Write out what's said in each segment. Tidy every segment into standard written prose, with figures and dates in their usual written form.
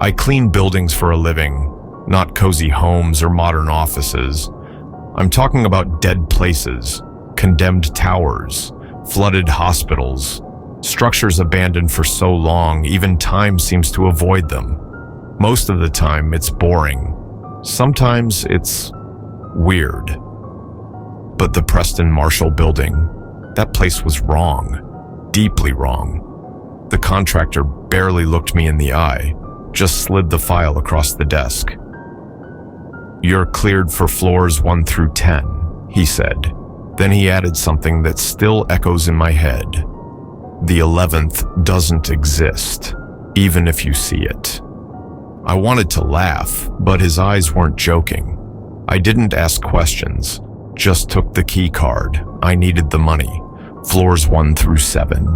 I clean buildings for a living, not cozy homes or modern offices. I'm talking about dead places, condemned towers, flooded hospitals, structures abandoned for so long, even time seems to avoid them. Most of the time, it's boring. Sometimes it's weird. But the Preston Marshall building, that place was wrong, deeply wrong. The contractor barely looked me in the eye, just slid the file across the desk. "You're cleared for floors 1 through 10, he said. Then he added something that still echoes in my head. "The 11th doesn't exist, even if you see it." I wanted to laugh, but his eyes weren't joking. I didn't ask questions, just took the key card. I needed the money. Floors 1 through 7.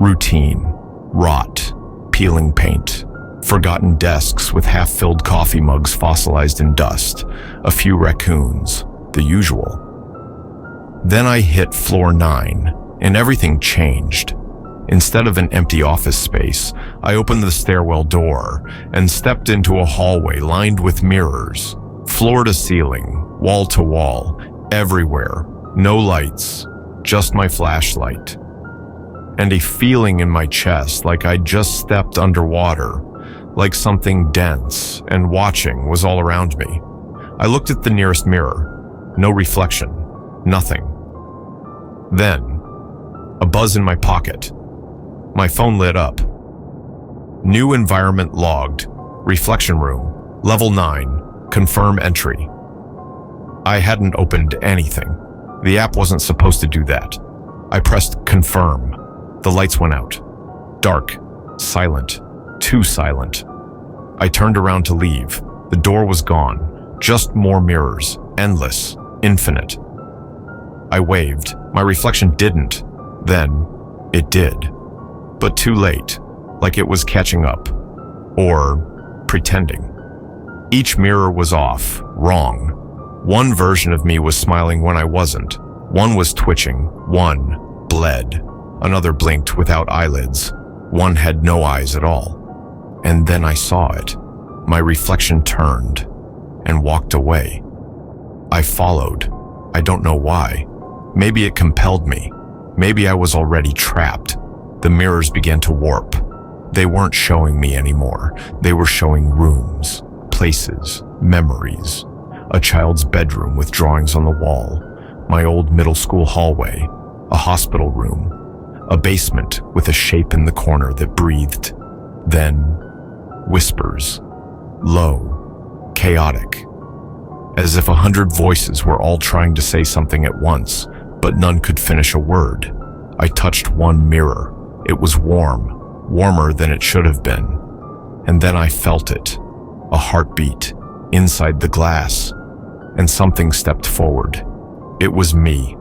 Routine, rot, peeling paint, forgotten desks with half-filled coffee mugs fossilized in dust, a few raccoons, the usual. Then I hit floor 9, and everything changed. Instead of an empty office space, I opened the stairwell door and stepped into a hallway lined with mirrors, floor to ceiling, wall to wall, everywhere, no lights, just my flashlight. And a feeling in my chest like I'd just stepped underwater, like something dense and watching was all around me. I looked at the nearest mirror. No reflection. Nothing. Then, a buzz in my pocket. My phone lit up. New environment logged. Reflection room. Level 9. Confirm entry. I hadn't opened anything. The app wasn't supposed to do that. I pressed confirm. The lights went out. Dark. Silent. Too silent. I turned around to leave. The door was gone. Just more mirrors. Endless. Infinite. I waved. My reflection didn't. Then, it did. But too late. Like it was catching up. Or pretending. Each mirror was off. Wrong. One version of me was smiling when I wasn't. One was twitching. One bled. Another blinked without eyelids. One had no eyes at all. And then I saw it. My reflection turned and walked away. I followed. I don't know why. Maybe it compelled me. Maybe I was already trapped. The mirrors began to warp. They weren't showing me anymore. They were showing rooms, places, memories. A child's bedroom with drawings on the wall. My old middle school hallway. A hospital room. A basement with a shape in the corner that breathed. Then, whispers. Low. Chaotic. As if 100 voices were all trying to say something at once, but none could finish a word. I touched one mirror. It was warm. Warmer than it should have been. And then I felt it. A heartbeat. Inside the glass. And something stepped forward. It was me.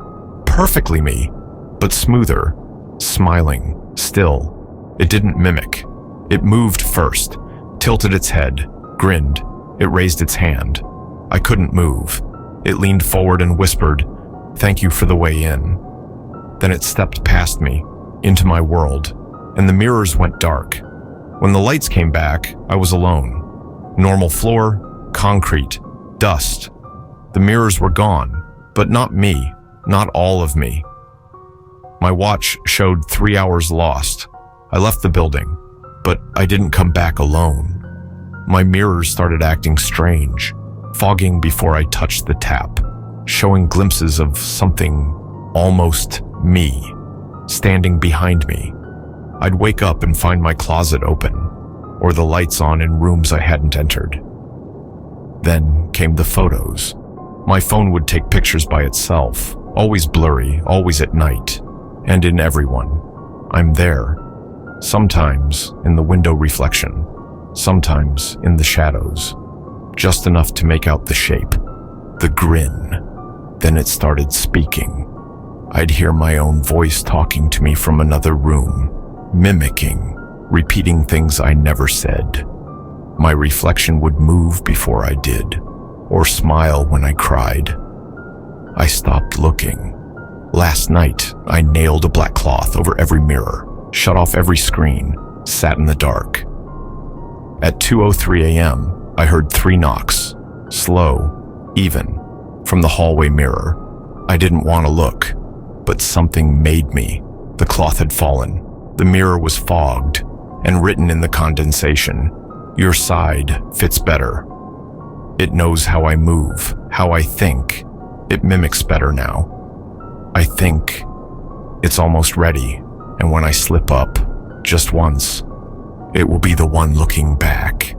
Perfectly me. But smoother. Smiling. Still. It didn't mimic. It moved first. Tilted its head. Grinned. It raised its hand. I couldn't move. It leaned forward and whispered, "Thank you for the way in." Then it stepped past me, into my world, and the mirrors went dark. When the lights came back, I was alone. Normal floor, concrete, dust. The mirrors were gone, but not me, not all of me. My watch showed 3 hours lost. I left the building, but I didn't come back alone. My mirrors started acting strange, fogging before I touched the tap, showing glimpses of something almost me, standing behind me. I'd wake up and find my closet open, or the lights on in rooms I hadn't entered. Then came the photos. My phone would take pictures by itself, always blurry, always at night, and in everyone. I'm there. Sometimes in the window reflection, sometimes in the shadows. Just enough to make out the shape, the grin. Then it started speaking. I'd hear my own voice talking to me from another room, mimicking, repeating things I never said. My reflection would move before I did, or smile when I cried. I stopped looking. Last night, I nailed a black cloth over every mirror, shut off every screen, sat in the dark. At 2:03 a.m., I heard 3 knocks, slow, even, from the hallway mirror. I didn't want to look, but something made me. The cloth had fallen. The mirror was fogged, and written in the condensation, "Your side fits better." It knows how I move, how I think. It mimics better now. I think it's almost ready, and when I slip up, just once, it will be the one looking back,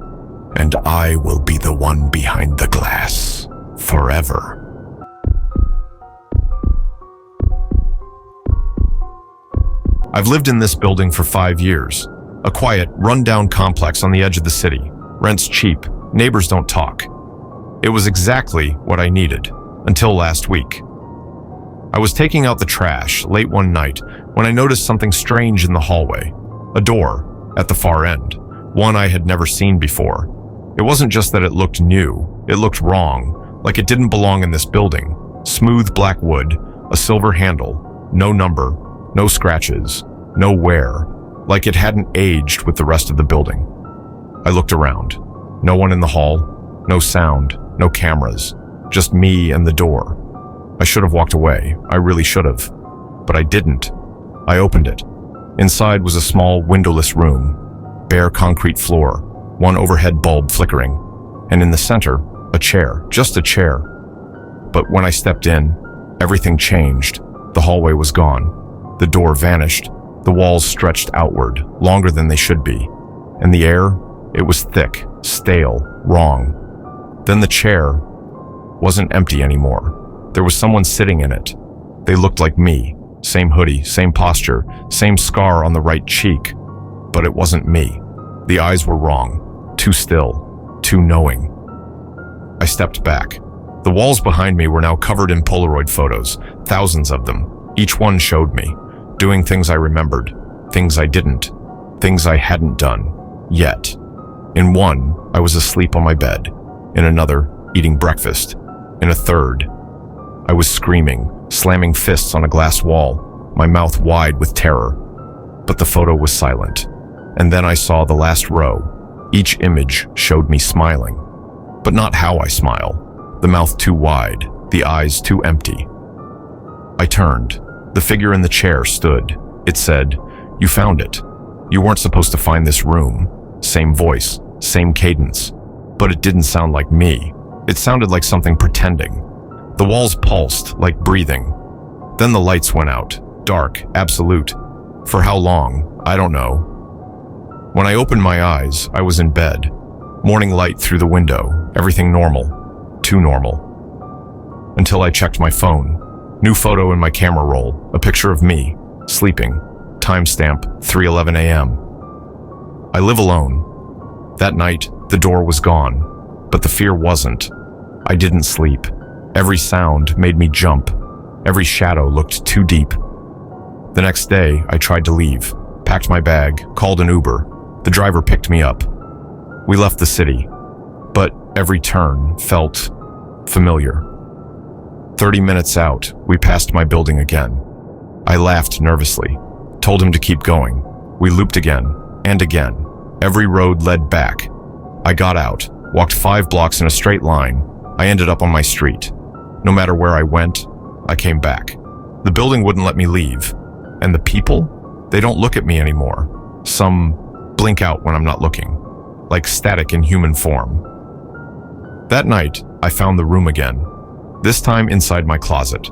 and I will be the one behind the glass, forever. I've lived in this building for 5 years. A quiet, run-down complex on the edge of the city. Rent's cheap, neighbors don't talk. It was exactly what I needed, until last week. I was taking out the trash late one night when I noticed something strange in the hallway. A door at the far end, one I had never seen before. It wasn't just that it looked new, it looked wrong, like it didn't belong in this building. Smooth black wood, a silver handle, no number, no scratches, no wear, like it hadn't aged with the rest of the building. I looked around. No one in the hall, no sound, no cameras, just me and the door. I should have walked away, I really should have, but I didn't. I opened it. Inside was a small, windowless room, bare concrete floor, one overhead bulb flickering, and in the center, a chair, just a chair. But when I stepped in, everything changed. The hallway was gone. The door vanished. The walls stretched outward, longer than they should be. And the air, it was thick, stale, wrong. Then the chair wasn't empty anymore. There was someone sitting in it. They looked like me. Same hoodie, same posture, same scar on the right cheek. But it wasn't me. The eyes were wrong. Too still. Too knowing. I stepped back. The walls behind me were now covered in Polaroid photos, thousands of them. Each one showed me, doing things I remembered, things I didn't, things I hadn't done, yet. In one, I was asleep on my bed. In another, eating breakfast. In a third, I was screaming, slamming fists on a glass wall, my mouth wide with terror. But the photo was silent. And then I saw the last row. Each image showed me smiling. But not how I smile. The mouth too wide, the eyes too empty. I turned. The figure in the chair stood. It said, "You found it. You weren't supposed to find this room." Same voice, same cadence. But it didn't sound like me. It sounded like something pretending. The walls pulsed, like breathing. Then the lights went out. Dark, absolute. For how long? I don't know. When I opened my eyes, I was in bed. Morning light through the window. Everything normal. Too normal. Until I checked my phone. New photo in my camera roll. A picture of me, sleeping. Timestamp 3:11 a.m. I live alone. That night, the door was gone. But the fear wasn't. I didn't sleep. Every sound made me jump. Every shadow looked too deep. The next day, I tried to leave. Packed my bag, called an Uber. The driver picked me up. We left the city. But every turn felt familiar. 30 minutes out, we passed my building again. I laughed nervously, told him to keep going. We looped again, and again. Every road led back. I got out, walked 5 blocks in a straight line. I ended up on my street. No matter where I went, I came back. The building wouldn't let me leave. And the people? They don't look at me anymore. Some blink out when I'm not looking, like static in human form. That night, I found the room again. This time inside my closet.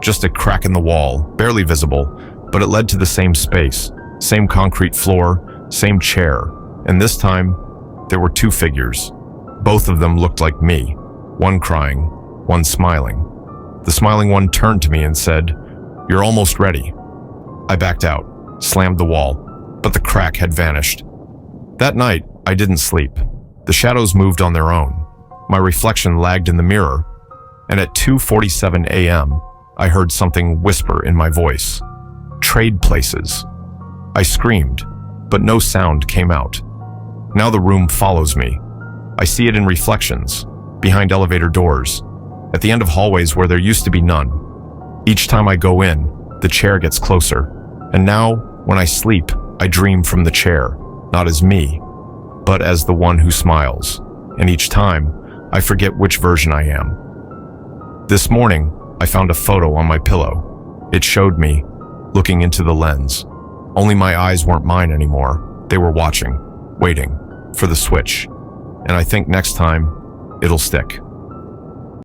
Just a crack in the wall, barely visible, but it led to the same space, same concrete floor, same chair. And this time, there were 2 figures. Both of them looked like me, one crying, one smiling. The smiling one turned to me and said, "You're almost ready." I backed out, slammed the wall, but the crack had vanished. That night, I didn't sleep. The shadows moved on their own. My reflection lagged in the mirror, and at 2:47 a.m., I heard something whisper in my voice. "Trade places." I screamed, but no sound came out. Now the room follows me. I see it in reflections, behind elevator doors, at the end of hallways where there used to be none. Each time I go in, the chair gets closer. And now, when I sleep, I dream from the chair, not as me, but as the one who smiles. And each time, I forget which version I am. This morning, I found a photo on my pillow. It showed me, looking into the lens. Only my eyes weren't mine anymore. They were watching, waiting, for the switch. And I think next time, it'll stick.